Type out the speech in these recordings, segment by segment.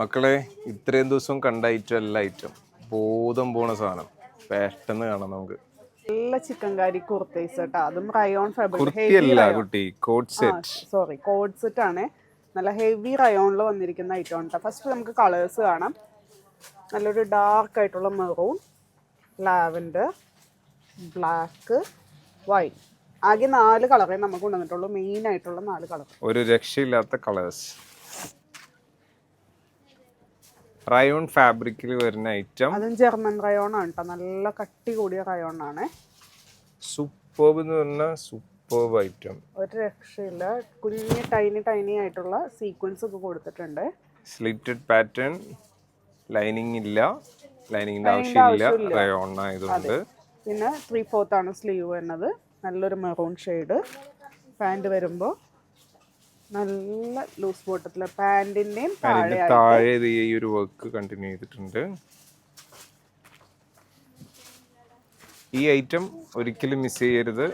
മക്കളെ ഇത്രയും ദിവസം കണ്ട ഐറ്റം എല്ലാ ഐറ്റം ബോധം പോണ സാധനം പെട്ടെന്ന് കാണാം നമുക്ക്. നല്ല ചിക്കൻ കറി കുർത്തീസ് കേട്ടോ, അതും റയോൺ ഫാബ്രിക്. കുട്ടി coat set, sorry code set ആണ്. നല്ല ഹെവി റയോണിൽ വന്നിരിക്കുന്ന ഐറ്റം ആണ് കേട്ടോ. ഫസ്റ്റ് നമുക്ക് കളേഴ്സ് കാണാം. നല്ലൊരു ഡാർക്ക് ആയിട്ടുള്ള മെറൂൺ, ലാവൻഡർ, ബ്ലാക്ക്, വൈറ്റ്. ആകെ 4 കളറേ നമുക്ക് കൊണ്ടുവന്നിട്ടുള്ളൂ. മെയിൻ ആയിട്ടുള്ള 4 കളർ, ഒരു രക്ഷയില്ലാത്ത കളേഴ്സ്. റയോൺ ഫാബ്രിക്കിൽ വരുന്ന ഐറ്റം, അതും ജർമ്മൻ റയോൺ ആണ് കേട്ടോ. നല്ല കട്ടി കൂടിയ റയോൺ ആണ്. സൂപ്പർബ് എന്ന് പറഞ്ഞാൽ സൂപ്പർബ് ഐറ്റം, ഒരു രക്ഷയില്ല. കുഞ്ഞ് ടൈനി ആയിട്ടുള്ള സീക്വൻസ് ഒക്കെ കൊടുത്തിട്ടുണ്ട്. സ്ലിറ്റഡ് പാറ്റേൺ, ലൈനിങ് ഇല്ല, ലൈനിങ്ങിന്റെ ആവശ്യമില്ല റയോൺ ആയതുകൊണ്ട്. പിന്നെ 3/4 ആണ് സ്ലീവ് വരുന്നത്. നല്ലൊരു മെറൂൺ ഷെയ്ഡ്. പാൻറ് വരുമ്പോൾ നല്ല ലൂസ് ബോട്ടത്തില് പാൻറിന്റെയും താഴെ ഈ ഒരു വർക്ക് കണ്ടിന്യൂ ചെയ്തിട്ടുണ്ട്. ഈ ഐറ്റം ഒരിക്കലും മിസ് ചെയ്യരുത്,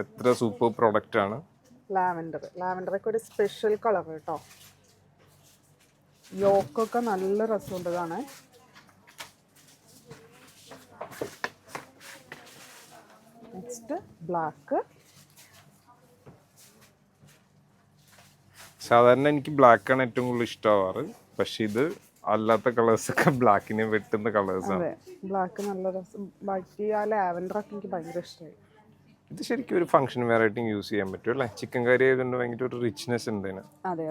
എത്ര സൂപ്പർ പ്രോഡക്റ്റ് ആണ്. ലാവൻഡറൊക്കെ ഒരു സ്പെഷ്യൽ കളർ കേട്ടോ. യോക്കൊക്കെ നല്ല രസമുണ്ട് കാണാൻ. Next black. സാധാരണ എനിക്ക് ബ്ലാക്ക് ആണ് ഏറ്റവും കൂടുതൽ ഇഷ്ടമാവാറ്, പക്ഷെ ഇത് അല്ലാത്ത കളേഴ്സ് ഒക്കെ ബ്ലാക്കിനെ വെട്ടുന്ന കളേഴ്സ് ആണ്. ബ്ലാക്ക് നല്ല രസം. ബാക്കി ആ ലാവൻഡറൊക്കെ എനിക്ക് ഭയങ്കര ഇഷ്ടമായി. ഇത് ശരിക്കും ഒരു ഫംഗ്ഷൻ വെറൈറ്റി യൂസ് ചെയ്യാൻ പറ്റും അല്ലേ? ചിക്കൻ കറി ആയതുകൊണ്ട് ഭയങ്കര ഒരു റിച്ച്നെസ് ഉണ്ട് ഇതിന്. അതെ.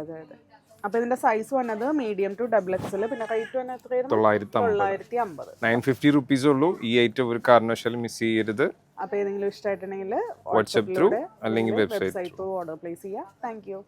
അപ്പൊ ഇതിന്റെ സൈസ് വന്നത് മീഡിയം ടു XXL. പിന്നെ റേറ്റ് വന്നത് എത്രയായിരുന്നു? 950. 950 റുപ്പീസ് ഉള്ളൂ. ഈ ഐറ്റം ഒരു കാരണവശാലും മിസ് ചെയ്യരുത്. അപ്പൊ ഏതെങ്കിലും ഇഷ്ടമായിട്ടുണ്ടെങ്കിൽ വാട്സ്ആപ്പ് ത്രൂ അല്ലെങ്കിൽ വെബ്സൈറ്റ് ത്രൂ ഓർഡർ പ്ലേസ് ചെയ്യാം. Thank you.